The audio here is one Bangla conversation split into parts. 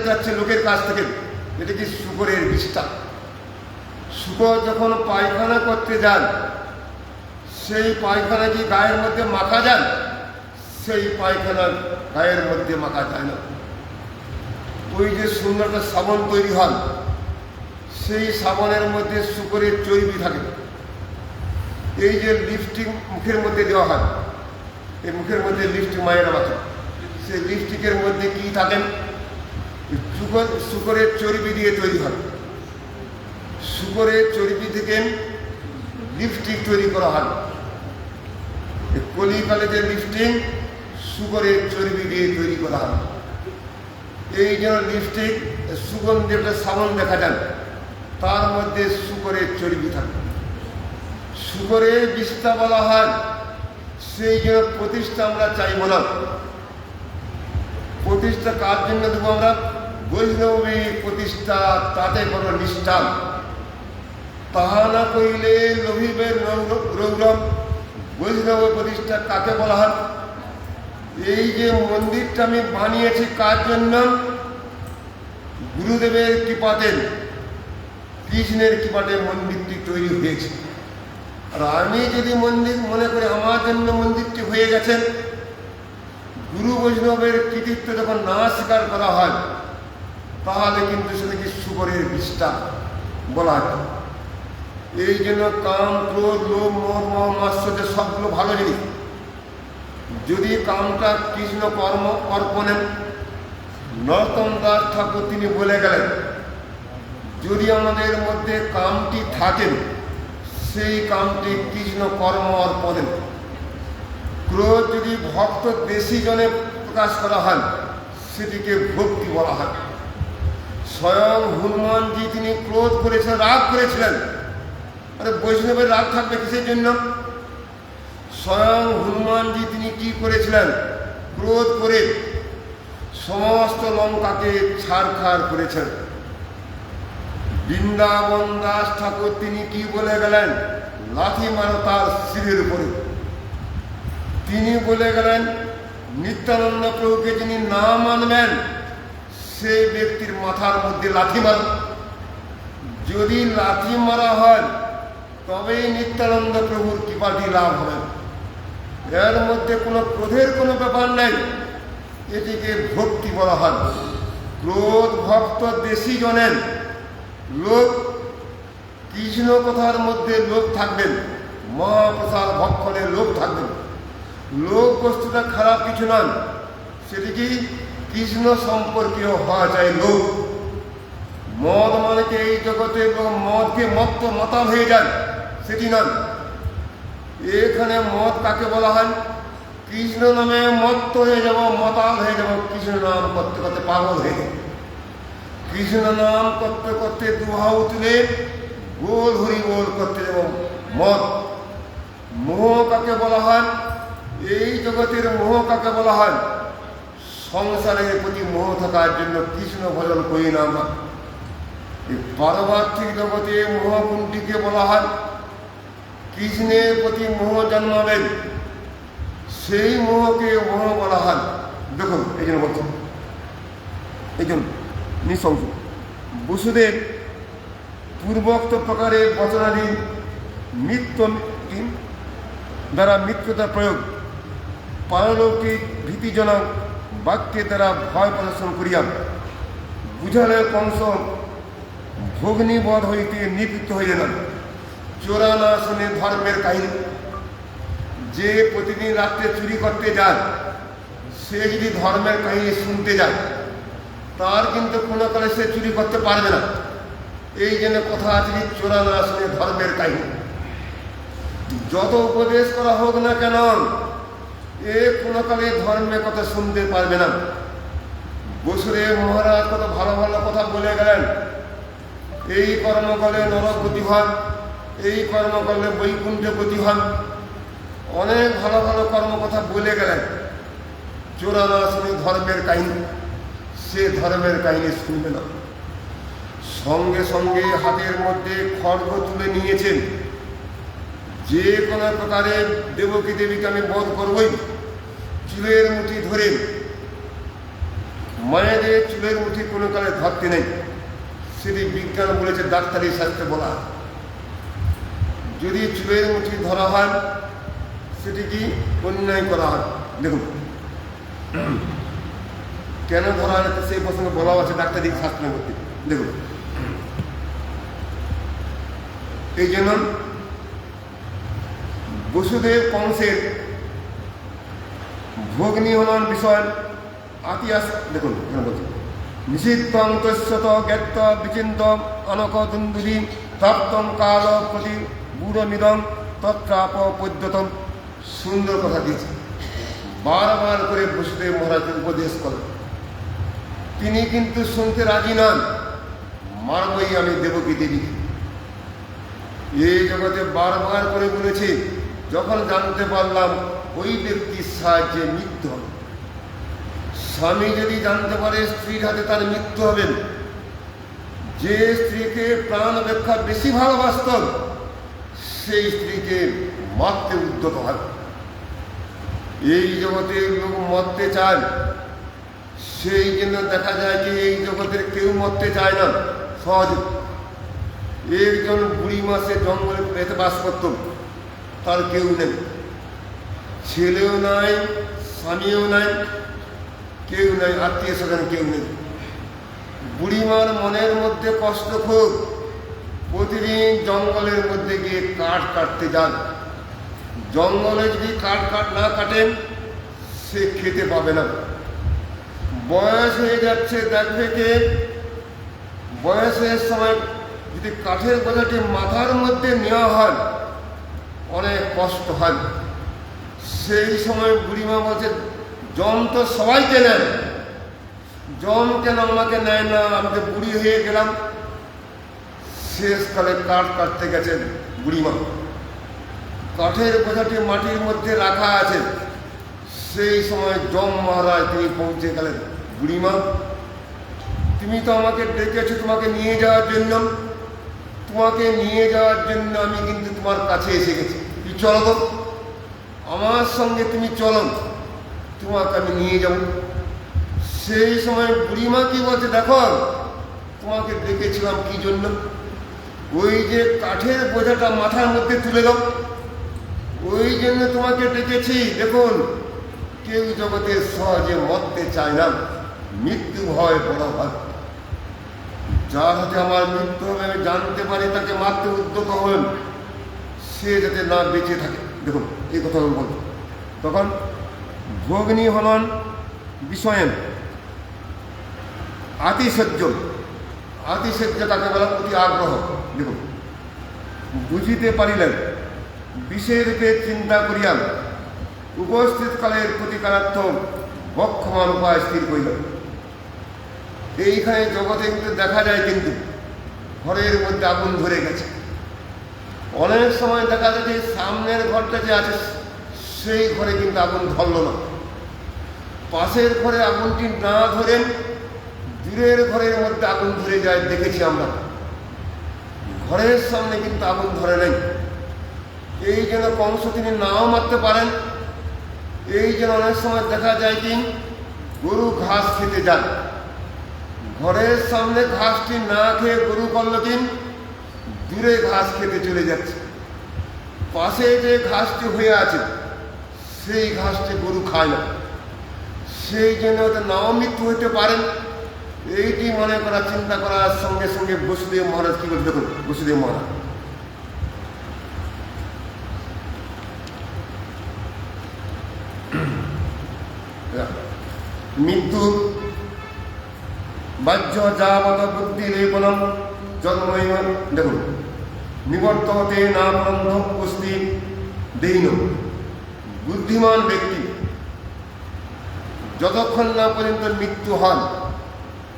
যাচ্ছে লোকের কাছ থেকে, এটা কি শূকরের বিষ্ঠা। শূকর যখন পায়খানা করতে যান, সেই পায়খানা কি গায়ের মধ্যে মাখা যান? সেই পায়খানা গায়ের মধ্যে মাখা যায় না। ওই যে সুন্দর একটা সাবান তৈরি হয়, সেই সাবানের মধ্যে শূকরের চর্বি থাকে। এই যে লিপস্টিক মুখের মধ্যে দেওয়া হয়, এই মুখের মধ্যে লিপস্টিক মায়েরা বাঁচে, সেই লিপস্টিকের মধ্যে কি থাকেন? শূকরের চর্বি দিয়ে তৈরি হয়। শূকরের চর্বি থেকে লিপস্টিক তৈরি করা হয়। কলিকালে যে লিপস্টিক শূকরের চর্বি দিয়ে তৈরি করা হয়। এই জন্য লিপস্টিক সুগন্ধি একটা সাবান দেখা যান, তার মধ্যে শূকরের চর্বি থাকে। শূকরের বিষ্ঠা বলা হয়। সেই জন্য প্রতিষ্ঠা আমরা চাইব না। প্রতিষ্ঠা কার জন্য দেবো আমরা? বৈষ্ণবী প্রতিষ্ঠা, তাতে কোনো নিষ্ঠা। তাহা না কইলে লোভিবের রৌরব। বৈষ্ণব প্রতিষ্ঠা কাকে বলা হয়? এই যে মন্দিরটা আমি বানিয়েছি কার জন্য? গুরুদেবের কৃপাতে, কৃষ্ণের কৃপাতে মন্দিরটি তৈরি হয়েছে। আর আমি যদি মন্দির মনে করি আমার জন্য মন্দিরটি হয়ে গেছেন, গুরু বৈষ্ণবের কৃতিত্ব যখন না স্বীকার করা হয়, তাহলে কিন্তু সেটাকে শূকরের বিষ্ঠা বলা হয়। এই জন্য কাম, ক্রোধ, লোভ, মোহ, মাৎসর্য সবগুলো ভালো জিনিস। যদি কামটা কৃষ্ণ কর্ম অর্পণে, নরোত্তম দাস ঠাকুর তিনি বলে গেলেন, যদি আমাদের মধ্যে কামটি থাকেন, সেই কামটি কৃষ্ণ কর্ম অর্পণে। ক্রোধ যদি ভক্ত দেশি জনে প্রকাশ করা হয়, সেটিকে ভক্তি বলা হয়। স্বয়ং হনুমানজি তিনি ক্রোধ করেছিলেন, রাগ করেছিলেন। আরে বৈষ্ণবের রাগ থাকবে কিসের জন্য? স্বয়ং হনুমানজি তিনি কি করেছিলেন? ক্রোধ করে সমস্ত লঙ্কাকে ছাড়খাড় করেছেন। বৃন্দাবন দাস ঠাকুর তিনি কি বলে গেলেন? লাথি মারো তার শিরের উপরে। তিনি বলে গেলেন, নিত্যানন্দ প্রভুকে যিনি না মানবেন, সেই ব্যক্তির মাথার মধ্যে লাথি মারো। যদি লাথি মারা হয়, তবেই নিত্যানন্দ প্রভুর কৃপাটি লাভ হবে। এর মধ্যে কোনো ক্রোধের কোনো ব্যাপার নেই। এটিকে ভক্তি বলা হয়। ক্রোধ ভক্ত দেশি জনের লোক, কৃষ্ণ কথার মধ্যে লোক থাকবেন, মহাপ্রসাদ ভক্ষণের লোক থাকবেন। লোক বস্তুটা খারাপ কিছু নয়, সেটি কি কৃষ্ণ সম্পর্কীয় হওয়া চাই লোক। মদ মানে কি এই জগতে মদকে মত্ত মাতাল হয়ে যায়, সেটি নয়। এখানে মদ কাকে বলা হয়? কৃষ্ণ নামে মত্ত হয়ে যাব, মাতাল হয়ে যাব, কৃষ্ণ নাম করতে করতে পাগল হয়ে যাব। কৃষ্ণ নাম করতে করতে দুহাউ তুলে গোল হরি গোল করতে যাব মদ। মোহ কাকে বলা হয়? এই জগতের মোহ কাকে বলা হয়? সংসারের প্রতি মোহ থাকার জন্য কৃষ্ণ ভজন করি না আমরা। এই পারমার্থিক জগতে মোহ কোনটিকে বলা হয়? কৃষ্ণের প্রতি মোহ জন্মাবেন, সেই মোহকে মোহ বলা হয়। দেখুন, এই জন্য বলছেন, এই জন্য নিঃসংস বসুদেব পূর্বোক্ত প্রকারে বচনাদি মিত্র দ্বারা মিত্রতার প্রয়োগ, পারলৌকিক ভীতিজনক বাক্যের দ্বারা ভয় প্রদর্শন করিয়া বুঝালে কংস ভগ্নিবধ হইতে নিবৃত্ত হইলেন। চোরা না শুনে ধর্মের কাহিনী। যে প্রতিদিন রাত্রে চুরি করতে যায়, সে যদি ধর্মের কাহিনী শুনতে যায়, তার কিন্তু কোনো কালে সে চুরি করতে পারবে না। এই জন্য কথা আছে, চোরা না শুনে ধর্মের কাহিনী। যত উপদেশ করা হোক না কেন, এ কোনো কালে ধর্মের কথা শুনতে পারবে না। বসুদেব মহারাজ কত ভালো ভালো কথা বলে গেলেন। এই কর্ম করলে নরক গতি হন, এই কর্ম করলে বৈকুণ্ঠ গতি হন। অনেক ভালো ভালো কর্ম কথা বলে গেলেন। চোরা না শুনে ধর্মের কাহিনী, সে ধর্মের কাহিনী শুনবে না। সঙ্গে সঙ্গে হাতের মধ্যে খড়গ তুলে নিয়েছেন। যে কোনো প্রকারে দেবকী দেবীকে আমি বধ করবই। চুলের মুঠি ধরে মায়েদের চুলের মুঠি কোনো কালে ধরতে নেই, সেটি বিজ্ঞান বলেছে, ডাক্তারি শাস্ত্রে বলা। যদি চুলের মুঠি ধরা হয় সেটি কি অন্যায় করা হয়। দেখুন কেন ধরা হয় সেই প্রসঙ্গে বলা আছে ডাক্তারি শাস্ত্রের মধ্যে। দেখুন এই জন্য বসুদেব কংসের ভগ্নী হনন বিষয় আতিয়াস। দেখুন এখানে বলছি, নিষিদ্ধং তস্যত জ্ঞাত বিচিন্ত অনক দুন্দুরি তপ্তম কাল প্রতি বুড়মিদং তত্রাপ পদ্যতম। সুন্দর কথা দিয়েছে, বারবার করে বসুদেব মহারাজকে উপদেশ করেন। তিনি কিন্তু শুনতে রাজি নন, মারবই আমি দেবকী দেবীকে। এই জগতে বারবার করে বলেছি, যখন জানতে পারলাম ওই ব্যক্তির সাহায্যে মৃত্যু হবে। স্বামী যদি জানতে পারে স্ত্রীর হাতে তার মৃত্যু হবে, যে স্ত্রীকে প্রাণ অপেক্ষা বেশি ভালোবাসত সেই স্ত্রীকে মারতে উদ্যত হয়। এই জগতে লোক মরতে চায়, সেই জন্য দেখা যায় যে এই জগতের কেউ মরতে চায় না সহজে। একজন বুড়ি মাসে জঙ্গলে পেতে বাস করত, তার কেউ নেই, ছেলেও নাই, স্বামীও নাই, কেউ নাই, আত্মীয় স্বজন কেউ নেই। বুড়িমার মনের মধ্যে কষ্ট খুব, প্রতিদিন জঙ্গলের মধ্যে গিয়ে কাঠ কাটতে যান। জঙ্গলে যদি কাঠ না কাটেন সে খেতে পাবে না। বয়স হয়ে যাচ্ছে, দেখবে কে বয়সের সময় যদি কাঠের বোঝাটি মাথার মধ্যে নেওয়া হয় অনেক কষ্ট হয়। সেই সময় বুড়িমা বলছে, জম তো সবাইকে নেন, জম কেন আমাকে নেয় না? আমি তো বুড়ি হয়ে গেলাম। শেষকালে কাঠ কাটতে গেছেন বুড়িমা, কাঠের বোঝাটি মাটির মধ্যে রাখা আছে। সেই সময় যম মহারাজ তিনি পৌঁছে গেলেন। বুড়িমা, তুমি তো আমাকে ডেকেছো তোমাকে নিয়ে যাওয়ার জন্য, তোমাকে নিয়ে যাওয়ার জন্য আমি কিন্তু তোমার কাছে এসে গেছি। তুমি চলো তো, আমার সঙ্গে তুমি চলো, তোমাকে আমি নিয়ে যাব। সেই সময় বুড়িমা কি বলছে, দেখো তোমাকে ডেকেছিলাম কি জন্য? ওই যে কাঠের বোঝাটা মাথার মধ্যে তুলে দাও, ওই জন্য তোমাকে ডেকেছি। দেখুন, কেউ জগতে সহজে মরতে চায় না, মৃত্যু ভয় বড় হয়। যার হাতে আমার মৃত্যু হবে আমি জানতে পারি তাকে মারতে উদ্যত হন, সে যাতে না বেঁচে থাকে। দেখুন এই কথা আমি বলব। তখন ভগ্নী হনন বিষয়ে আতিশয্য, আতিশয্য তাকে বলা অতি আগ্রহ। দেখুন, বুঝিতে পারিলেন বিষের রূপে চিন্তা করিয়া উপস্থিত কালের প্রতিকারার্থ বক্ষমান উপায় স্থির করিল। এইখানে জগতে কিন্তু দেখা যায়, কিন্তু ঘরের মধ্যে আগুন ধরে গেছে। অনেক সময় দেখা যায় যে সামনের ঘরটা যে আছে সেই ঘরে কিন্তু আগুন ধরল না, পাশের ঘরে আগুনটি না ধরেন দূরের ঘরের মধ্যে আগুন ধরে যায়, দেখেছি আমরা। ঘরের সামনে কিন্তু আগুন ধরে নাই। এই জন্য কংস তিনি নাও মারতে পারেন। এই জন্য অনেক সময় দেখা যায় কি গরু ঘাস খেতে যান, ঘরের সামনে ঘাসটি না খেয়ে গরু করল কি দূরে ঘাস খেতে চলে যাচ্ছে। পাশে যে ঘাসটি হয়ে আছে সেই ঘাসটি গরু খায় না, সেই জন্য ওদের নাও মৃত্যু হইতে পারেন। এইটি মনে করা, চিন্তা করার সঙ্গে সঙ্গে বসুদেব মহারাজ কি বলতে, দেখুন বসুদেব মহারাজ মৃত্যু বাহ্য যাবত বুদ্ধি লেপনম জন্মৈব। দেখুন, নিবর্ততে না বন্ধ পুষ্টি দেইন। বুদ্ধিমান ব্যক্তি যতক্ষণ না পর্যন্ত মৃত্যু হন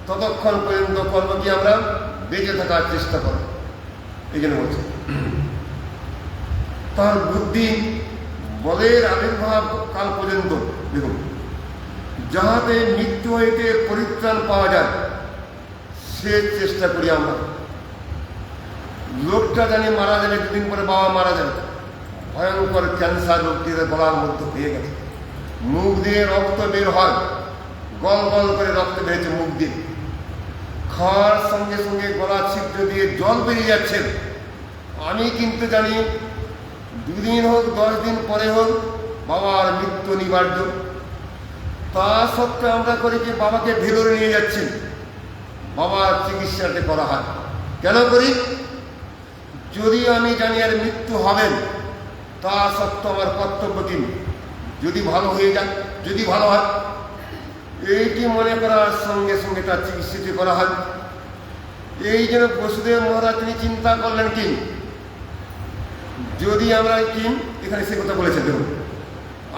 ততক্ষণ পর্যন্ত করব কি আমরা বেঁচে থাকার চেষ্টা করব। এই জন্য বলছে তার বুদ্ধি বলের আবির্ভাব কাল পর্যন্ত, দেখুন, যাহাতে মৃত্যু হইতে পরিত্রাণ পাওয়া যায় সে চেষ্টা করি আমরা। লোকটা জানি মারা যাবে, দুদিন পরে বাবা মারা যাবে, ভয়ঙ্কর ক্যান্সার রোগটির গলার মধ্যে হয়ে গেছে, মুখ দিয়ে রক্ত বের হয়, গল গল করে রক্ত বেরিয়েছে মুখ দিয়ে, খাওয়ার সঙ্গে সঙ্গে গলা ছিদ্র দিয়ে জল বেরিয়ে যাচ্ছে। আমি কিন্তু জানি 2 দিন হোক 10 দিন পরে হোক বাবার মৃত্যু অনিবার্য। তা সত্ত্বেও আমরা করি কি, বাবাকে ভেলোরে নিয়ে যাচ্ছি, বাবার চিকিৎসাটা করা হয়। কেন করি? যদি আমি জানি আর মৃত্যু হবেন, তা সত্ত্বেও আমার কর্তব্য কি, যদি ভালো হয়ে যায়, যদি ভালো হয়, এইটি মনে করার সঙ্গে সঙ্গে তার চিকিৎসাটি করা হয়। এই জন্য বসুদেব মহারাজ তিনি চিন্তা করলেন কি, যদি আমরা কি, এখানে সে কথা বলেছে, দেখুন,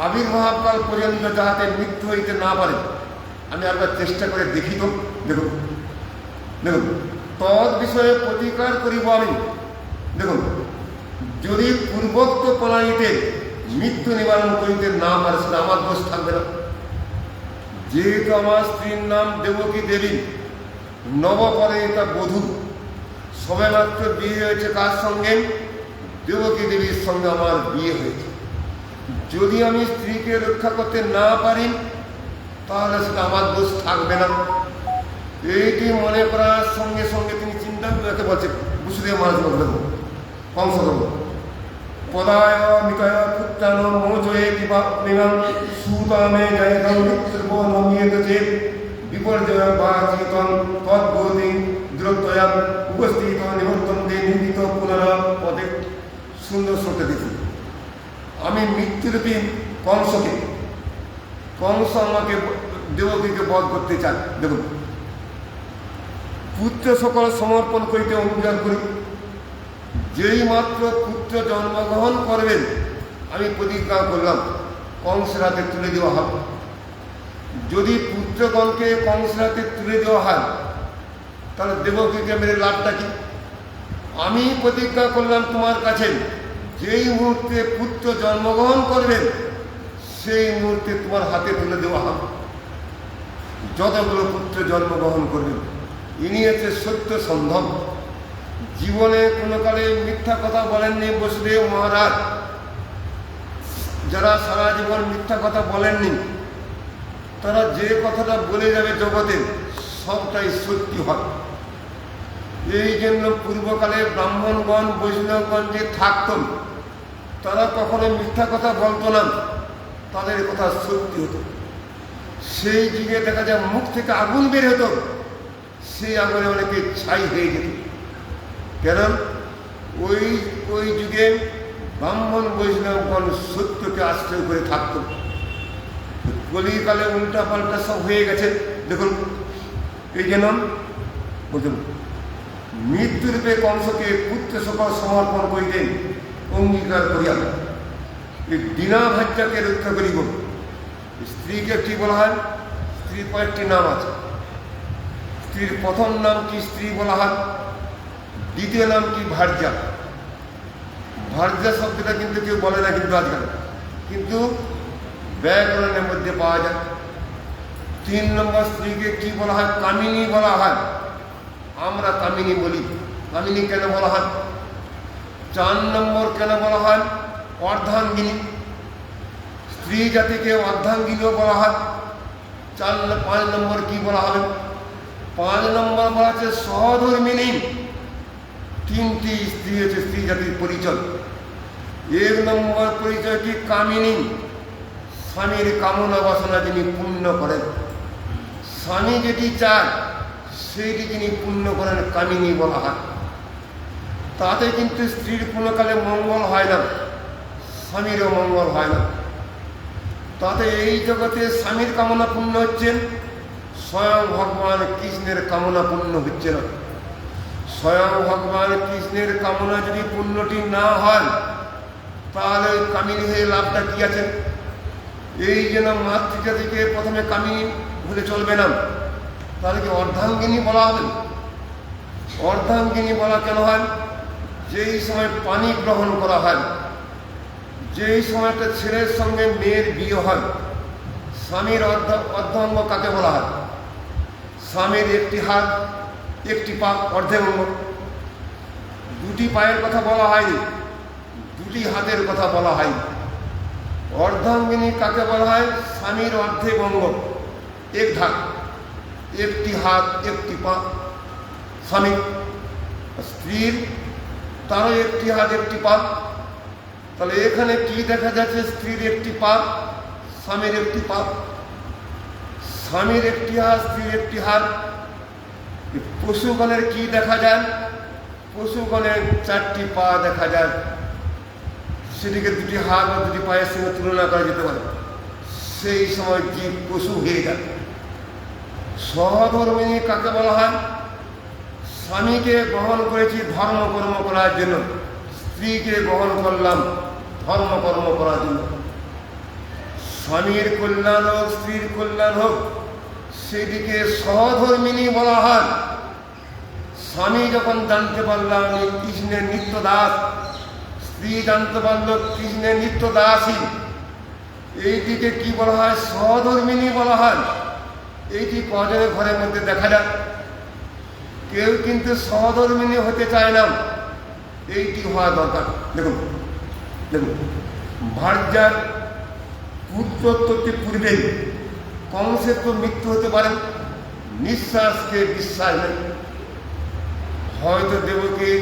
আবির্ভাবকাল পর্যন্ত যাহাতে মৃত্যু হইতে না পারে, আমি একবার চেষ্টা করে দেখি তো, দেখুন দেখুন তৎ বিষয়ে প্রতিকার করিব আমি। দেখুন, যদি পূর্বোক্ত প্রণালীতে মৃত্যু নিবারণ করিতে না পারে, সেটা আমার দোষ থাকবে না। যেহেতু আমার স্ত্রীর নাম দেবকী দেবী, নবপরিণীতা বধূ, সবে মাত্র বিয়ে হয়েছে, কার সঙ্গে? দেবকী দেবীর সঙ্গে আমার বিয়ে হয়েছে। যদি আমি স্ত্রীকে রক্ষা করতে না পারি, তাহলে সেটা আমার দোষ থাকবে না। এইটি মনে করার সঙ্গে সঙ্গে তিনি চিন্তা করতে বলছে, বসুদেব মহারাজ বলবেন কংস পদায় মিতায় পুত্রান মোচয়ে কিবা নিগাম সুতামে জায়গাম মৃত্যুর্বো নমিয়েত চেত বিপর্যয় বা চিতন তদ্ভূতি দ্রব্যয়া উপস্থিত নিবর্তন দে নিন্দিত পুনরাপদে। সুন্দর শ্লোকটা দেখি। আমি মৃত্যুরূপী কংসকে, কংস আমাকে দেবকীকে বধ করতে চান। দেখুন, পুত্র সকল সমর্পণ করিতে অঙ্গীকার করি। যেই মাত্র পুত্র জন্মগ্রহণ করবেন, আমি প্রতিজ্ঞা করলাম কংসের হাতে তুলে দেওয়া হবে। যদি পুত্রগণকে কংসের হাতে তুলে দেওয়া হয়, তাহলে দেবকীকে মেরে লাভটা কি? আমি প্রতিজ্ঞা করলাম তোমার কাছে, যেই মুহূর্তে পুত্র জন্মগ্রহণ করবেন, সেই মুহূর্তে তোমার হাতে তুলে দেওয়া হবে। যতগুলো পুত্র জন্মগ্রহণ করবেন, ইনি হচ্ছে সত্য সন্ধব। জীবনে কোনো কালে মিথ্যা কথা বলেননি বসুদেব মহারাজ। যারা সারা জীবন মিথ্যা কথা বলেননি, তারা যে কথাটা বলে যাবে জগতে, সবটাই সত্যি হয়। এই জন্য পূর্বকালে ব্রাহ্মণগণ বৈষ্ণবগণ যে থাকতেন, তারা কখনো মিথ্যা কথা বলতো না, তাদের কথা সত্যি হতো। সেই যুগে দেখা যায় মুখ থেকে আগুন বের হতো, সেই আগুনে অনেকে ছাই হয়ে যেত। কারণ ওই যুগে ব্রাহ্মণ বৈষ্ণবগণ সত্যকে আশ্রয় করে থাকত। কলিকালে উল্টা পাল্টা সব হয়ে গেছে। দেখুন, এই জন্য বলছেন মৃত্যুরূপে কংসকে পুত্র সকল সমর্পণ করিতে অঙ্গীকার করিয়া এই দীনাভাজ্যাকে রক্ষা করিব। স্ত্রীকে কি বলা হয়? স্ত্রীর কয়েকটি নাম আছে। স্ত্রীর প্রথম নাম কি স্ত্রী বলা হয়, দ্বিতীয় নাম কি ভার্যা। ভার্যা শব্দটা কিন্তু কেউ বলে না কিন্তু আজকাল, কিন্তু ব্যাকরণের মধ্যে পাওয়া যায়। 3 নম্বর স্ত্রীকে কি বলা হয়? কামিনী বলা হয়। আমরা কামিনী বলি। কামিনী কেন বলা হয়? 4 নম্বর কেন বলা হয়? অর্ধাঙ্গিনী। স্ত্রী জাতিকে অর্ধাঙ্গিনীও বলা হয়। 5 নম্বর কি বলা হবে? 5 নম্বর বলা হচ্ছে সহধর্মিনী। 3টি স্ত্রী হচ্ছে স্ত্রী জাতির পরিচয়। 1 নম্বর পরিচয় কি? কামিনী। স্বামীর কামনা বাসনা যিনি পূর্ণ করেন, স্বামী যেটি চায় সেইটি যিনি পূর্ণ করেন, কামিনী বলা হয়। তাতে কিন্তু স্ত্রীর কোনো কালে মঙ্গল হয় না, স্বামীরও মঙ্গল হয় না। তাতে এই জগতে স্বামীর কামনা পূর্ণ হচ্ছে, স্বয়ং ভগবান কৃষ্ণের কামনা পূর্ণ হচ্ছে না। স্বয়ং ভগবান কৃষ্ণের কামনা যদি পূর্ণটি না হয়, তাহলে কামিনী হয়ে লাভটা কি আছে? এই জন্য মাতৃজাতিকে প্রথমে কামিনী বলে চলবে না, তাহলে কি অর্ধাঙ্গিনী বলা হবে? অর্ধাঙ্গিনী বলা কেন হয়? যেই সময় পানি গ্রহণ করা হয়, যেই সময়টা ছেলের সঙ্গে মেয়ের বিয়ে হয়, স্বামীর অর্ধাঙ্গ কাকে বলা হয়? স্বামীর একটি হাত, একটি পা অর্ধাঙ্গ। 2টি পায়ের কথা বলা হয়নি, 2টি হাতের কথা বলা হয়নি। অর্ধাঙ্গিনী কাকে বলা হয়? স্বামীর অর্ধেক অঙ্গ। এক ধার, একটি হাত একটি পা স্বামী, স্ত্রীর তারও একটি হাত একটি পা। তাহলে এখানে কি দেখা যাচ্ছে? স্ত্রীর একটি পা, স্বামীর একটি পা, স্বামীর একটি হাত, স্ত্রীর একটি হাত। পশুগণের কি দেখা যায়? পশুগণের চারটি পা দেখা যায়, সেটিকে দুটি হাত বা দুটি পায়ের সঙ্গে তুলনা করা যেতে পারে। সেই সময় জীব পশু হয়ে যায়। সহধর্মিণী কাকে বলা হয়? স্বামীকে গ্রহণ করেছি ধর্মকর্ম করার জন্য, স্ত্রীকে গ্রহণ করলাম ধর্মকর্ম করার জন্য। স্বামীর কল্যাণ হোক, স্ত্রীর কল্যাণ হোক, সেদিকে সহধর্মিণী বলা হয়। স্বামী যখন জানতে পারলাম আমি কৃষ্ণের নিত্য দাস, স্ত্রী জানতে পারল কৃষ্ণের নিত্য দাসী, এইটিকে কি বলা হয়? সহধর্মিণী বলা হয়। এইটি কজনের ঘরের মধ্যে দেখা যায়? কেউ কিন্তু সহধর্মিণী হতে চায় না। এইটি হওয়া দরকার। দেখুন দেখুন, ভার্যার পুত্রোত্তরটি পূর্বে কংসের তো মৃত্যু হতে পারে, নিঃশ্বাসকে বিশ্বাস নেই। হয়তো দেবকী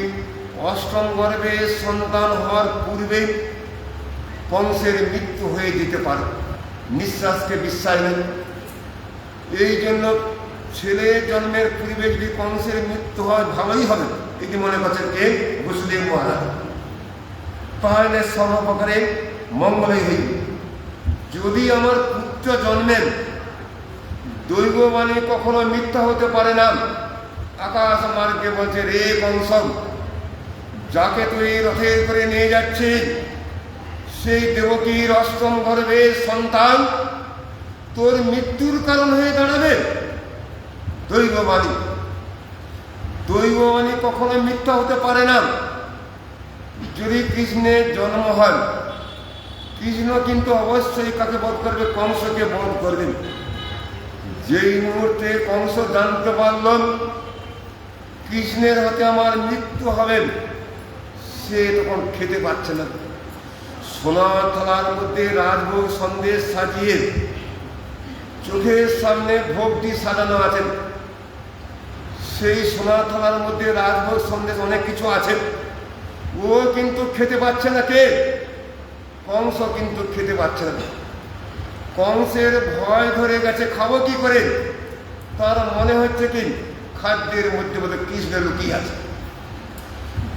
অষ্টম গর্ভে সন্তান হওয়ার পূর্বে কংসের মৃত্যু হয়ে যেতে পারে, নিঃশ্বাসকে বিশ্বাস নেই। এই জন্য ছেলে জন্মের পূর্বে যদি কংসের মৃত্যু হয় ভালোই হবে, এটি মনে করছেন কে? বসুদেব মহারাজ। তাহলে সর্বপ্রকারে মঙ্গলই হইবে। যদি আমার পুত্র জন্মেন, দৈববাণী কখনো মিথ্যা হতে পারে না। আকাশ মার্গে বলছে, রে কংস, যাকে তুই রথের করে নিয়ে যাচ্ছিস সেই দেবকীর অষ্টম গর্ভের সন্তান তোর মৃত্যুর কারণ হয়ে দাঁড়াবে। দৈববাণী, দৈববাণী কখনো মিথ্যা হতে পারে না। যদি কৃষ্ণের জন্ম হয়, কৃষ্ণ কিন্তু অবশ্যই কাকে বধ করবে? কংসকে বধ করবেন। যেই মুহূর্তে কংস জানতে পারল কৃষ্ণের হাতে আমার মৃত্যু হবে, সে তখন খেতে পারছে না। সোনার থালার মধ্যে রাজভোগ সন্দেশ সাজিয়ে চোখের সামনে ভোগটি সাজানো আছে। সেই সোনার থালার মধ্যে রাজভোগ সন্দেশ অনেক কিছু আছে, ও কিন্তু খেতে পাচ্ছে না। কে? কংস কিন্তু খেতে পাচ্ছে না। কংসের ভয় ধরে গেছে, খাবো কি করে? তার মনে হচ্ছে কি খাদ্যের মধ্যে বোধ কৃষ্ণ লুকিয়ে আছে।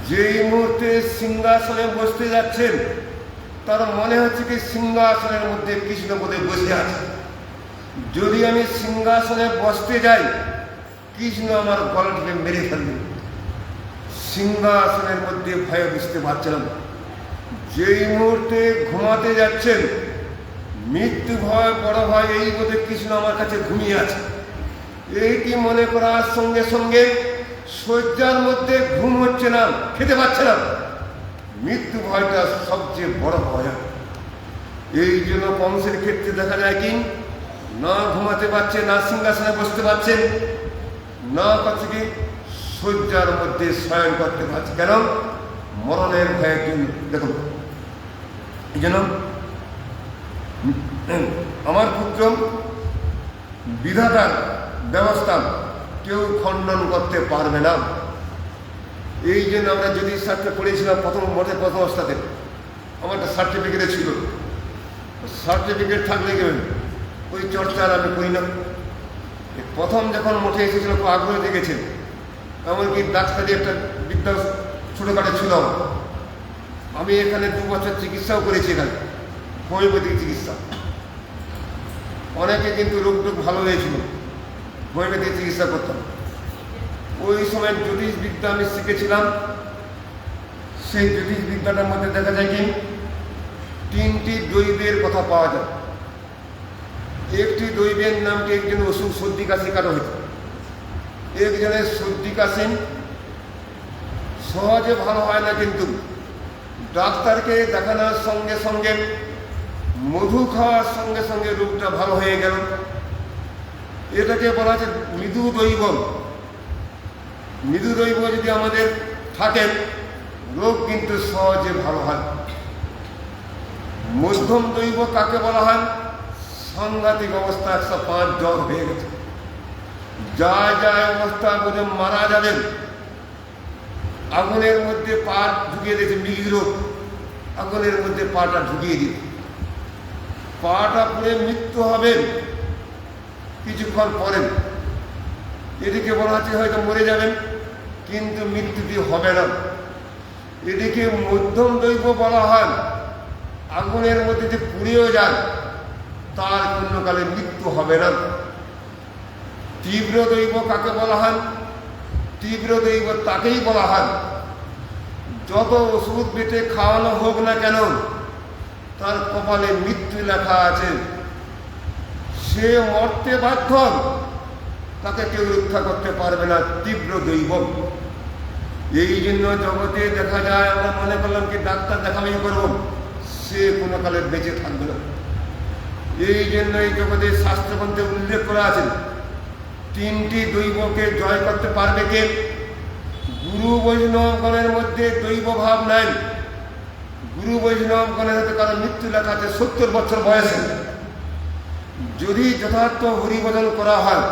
যেই মুহূর্তে সিংহাসনে বসতে যাচ্ছেন, তার মনে হচ্ছে কি সিংহাসনের মধ্যে কৃষ্ণ বোধে বসে আছে। যদি আমি সিংহাসনে বসতে যাই, কৃষ্ণ আমার গলাটিকে মেরে ফেলবে। সিংহাসনের মধ্যে ভয়ে বুঝতে পারছিলাম। যেই মুহূর্তে ঘুমাতে যাচ্ছেন, মৃত্যু ভয় বড় ভয়, এই বোধে কৃষ্ণ আমার কাছে ঘুমিয়ে আছে। এইটি মনে করার সঙ্গে সঙ্গে শয্যার মধ্যে ঘুম হচ্ছে না, খেতে পাচ্ছে না। মৃত্যু ভয়টা সবচেয়ে বড় ভয়। এই জন্য কংসের ক্ষেত্রে দেখা যায় কি না ঘুমাতে পারছে, না সিংহাসনে বসতে পারছেন, না পাচ্ছে কি শয্যার মধ্যে শয়ন করতে পারছে। কেন? মরণের ভয়ে। দেখুন, এই জন্য আমার পুত্র বিধাতার ব্যবস্থা কেউ খণ্ডন করতে পারবে না। এই জন্য আমরা যদি শাস্ত্রে পড়েছিলাম প্রথম অবস্থাতে, আমার একটা সার্টিফিকেটে ছিল। সার্টিফিকেট থাকলে কেউ ওই চর্চার আমি করি না। প্রথম যখন মঠে এসেছিল খুব আগ্রহ দেখেছে, এমনকি ডাক্তারি একটা বিদ্যা ছোটোখাটো ছিল। আমি এখানে 2 বছর চিকিৎসাও করেছি, এখানে হোমিওপ্যাথিক চিকিৎসা। অনেকে কিন্তু রোগ ভালো হয়েছিল, হোমিওপ্যাথিক চিকিৎসা করতাম। ওই সময় জ্যোতিষ বিদ্যা আমি শিখেছিলাম। সেই জ্যোতিষ বিদ্যাটার মধ্যে দেখা যায় কি 3টি দৈবের কথা পাওয়া যায়। একটি দৈবের নামটি একজন অসুখ সর্দি কাশি কারো হয়েছে। একজনের সর্দি কাশি সহজে ভালো হয় না, কিন্তু ডাক্তারকে দেখানোর সঙ্গে সঙ্গে মধু খাওয়ার সঙ্গে সঙ্গে রোগটা ভালো হয়ে গেল। এটাকে বলা হচ্ছে মৃদু দৈব। মৃদু দৈব যদি আমাদের থাকে, রোগ কিন্তু সহজে ভালো হয়। মধ্যম দৈব কাকে বলা হয়? সাংঘাতিক অবস্থা, 105 জ্বর হয়ে গেছে। যা যা অবস্থা বোঝে মারা যাবেন। আগুনের মধ্যে পা ঢুকিয়ে দিয়েছে, মৃগী রোগ, আগুনের মধ্যে পাটা ঢুকিয়ে দিয়ে পাটা পুড়ে মৃত্যু হবেন কিছুক্ষণ পরে। এদিকে বলা হচ্ছে হয়তো মরে যাবেন, কিন্তু মৃত্যুটি হবে না। এদিকে মধ্যম দৈব বলা হয়, আগুনের মধ্যে যে পুড়েও যান তার কোনোকালে মৃত্যু হবে না। তীব্র দৈব কাকে বলা হয়? তীব্র দৈব তাকেই বলা হয় যত ওষুধ বেটে খাওয়ানো হোক না কেন তার কপালে মৃত্যু লেখা আছে, সে মরতে বাধ্য, তাকে কেউ রক্ষা করতে পারবে না, তীব্র দৈব। এই জন্য জগতে দেখা যায়, আমরা মনে করলাম কি ডাক্তার দেখাবেই করব, সে কোনো কালে বেঁচে থাকবে না। এই জন্য এই জগতে শাস্ত্রগ্রন্থে উল্লেখ করা আছে, 3টি দৈবকে জয় করতে পারবে কে? গুরু বৈষ্ণবগণের মধ্যে দৈব ভাব নাই। গুরু বৈষ্ণবগণের হাতে কারো মৃত্যু লেখা আছে 70 বছর বয়সে। যদি যথার্থ হরিভজন করা হয়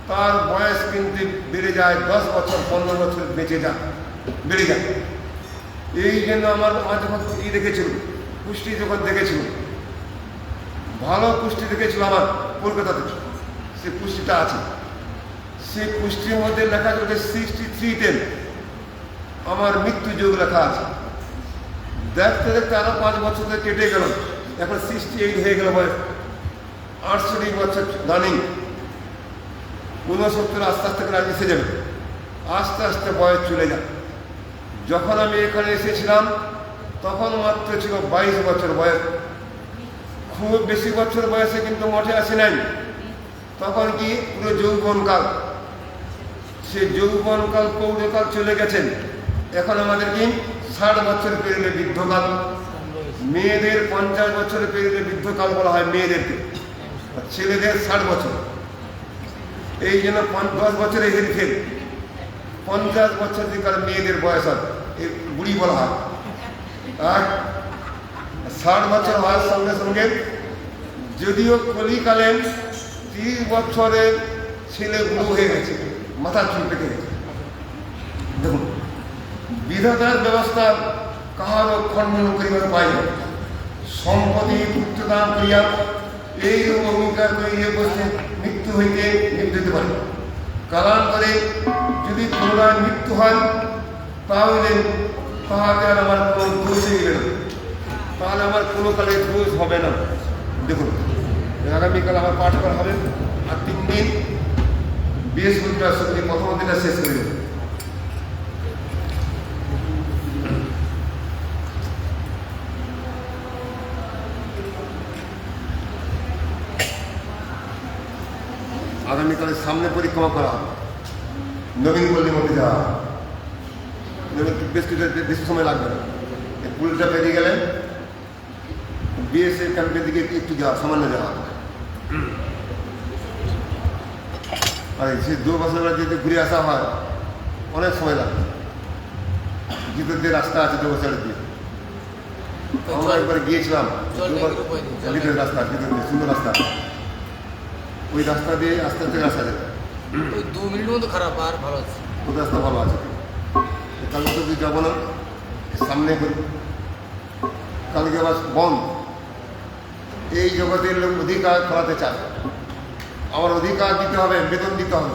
তার বয়স কিন্তু বেড়ে যায়, 10 বছর 15 বছর বেড়ে যায়। এই জন্য আমার যখন দেখেছিল, কুষ্টি যখন দেখেছিল, ভালো কুষ্টি দেখেছিল আমার কলকাতাতে, সে কুষ্টিটা আছে। সেই কুষ্টির মধ্যে লেখা আছে 6310 আমার মৃত্যু যোগ লেখা আছে। দেখতে দেখতে আরো 5 বছর কেটে গেল, এখন 68 হয়ে গেল বয়স। 68 বছর রানিং, 69 আস্তে আস্তে করে এসে যাবে, আস্তে আস্তে বয়স চলে যায়। যখন আমি এখানে এসেছিলাম তখন মাত্র ছিল 22 বছর বয়স। খুব বেশি বছর বয়সে কিন্তু মঠে আসি নাই, তখন কি পুরো যৌবনকাল। সে যৌবনকাল প্রৌঢ়কাল চলে গেছেন। এখন আমাদের কি 60 বছর পেরিয়ে বৃদ্ধকাল। মেয়েদের 50 বছর পেরিয়ে বৃদ্ধকাল বলা হয় মেয়েদেরকে, ছেলেদের 60 বছর। এই জন্য 10 বছরে হেরফের, 50 বছর দিকার মেয়েদের বয়স হয়, বুড়ি বলা হয়। আর 60 বছর হওয়ার সঙ্গে সঙ্গে যদিও কলিকালীন 30 বছরের ছেলে বুড়ো হয়ে গেছে, মাথা চুল পেকে গেছে। দেখুন, বিধাতার ব্যবস্থা কাহারও খণ্ডন করিবার পাই না। সম্পত্তি পুত্রদান করিয়া এই অঙ্গীকার করিয়া বসে মৃত্যু হইতে নিবৃতে পারে। কালান্তরে যদি পুনরায় মৃত্যু হয় তাহলে তাহাকে আর আমার কোনো দোষই গেল, তাহলে আমার কোনো কালে দোষ হবে না। দেখুন, আগামীকাল আমার পাঠ করা হবে, আর 3 দিন বৃহস্পতিবার শুক্রবার প্রথম দিনটা শেষ করে দেব। আগামীকালের সামনে পরিক্রমা করা হবে, নবীন পল্লীর মধ্যে যাওয়া হবে। বেশ বেশি সময় লাগবে না, পুলটা পেরিয়ে গেলে বিএসএ ক্যাম্পের দিকে একটু যাওয়া, সামান্য যাওয়া। আর সে 2 বছর যদি ঘুরে আসা হয় অনেক সময় লাগবে। ভিতর দিয়ে রাস্তা আছে 2 বছরের দিয়ে, আমরা একবার গিয়েছিলাম, ভিতরের রাস্তা, ভিতর দিয়ে সুন্দর রাস্তা, ওই রাস্তা দিয়ে আস্তে আস্তে রাস্তা যাবে। 2 মিনিটের মতো খারাপ, আর ভালো আছে, ওই রাস্তা ভালো আছে। কালকে তো যাবো না, সামনে করি, কালকে আবার বন্ধ। এই জগতের লোক অধিকার ফলাতে চায়, আমার অধিকার দিতে হবে, বেতন দিতে হবে,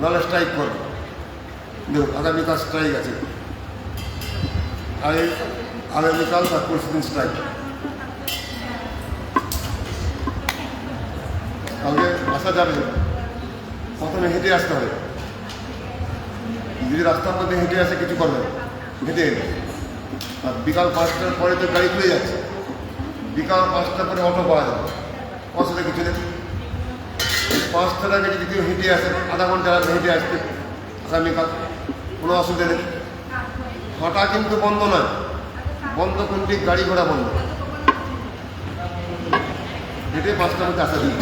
নাহলে স্ট্রাইক করবে। দেখুন, আগামীকাল স্ট্রাইক আছে, আগামীকাল তার পরশুদিন স্ট্রাইক। কালকে আসা যাবে, প্রথমে হেঁটে আসতে হবে। যদি রাস্তার মধ্যে হেঁটে আসে কিছু করবে না, হেঁটে। আর বিকাল 5টার পরে তো গাড়ি খুলে যাচ্ছে, বিকাল 5টার পরে অটো পাওয়া যাবে, অসুবিধা কিছু নেই। 5টার আগে যদি কেউ হেঁটে আসে, আধা ঘন্টা আগে হেঁটে আসতে আগামীকাল কোনো অসুবিধা নেই। হাঁটা কিন্তু বন্ধ নয়, বন্ধ কোনটি গাড়ি ঘোড়া বন্ধ। হেঁটে 5টার মধ্যে আসা দিন।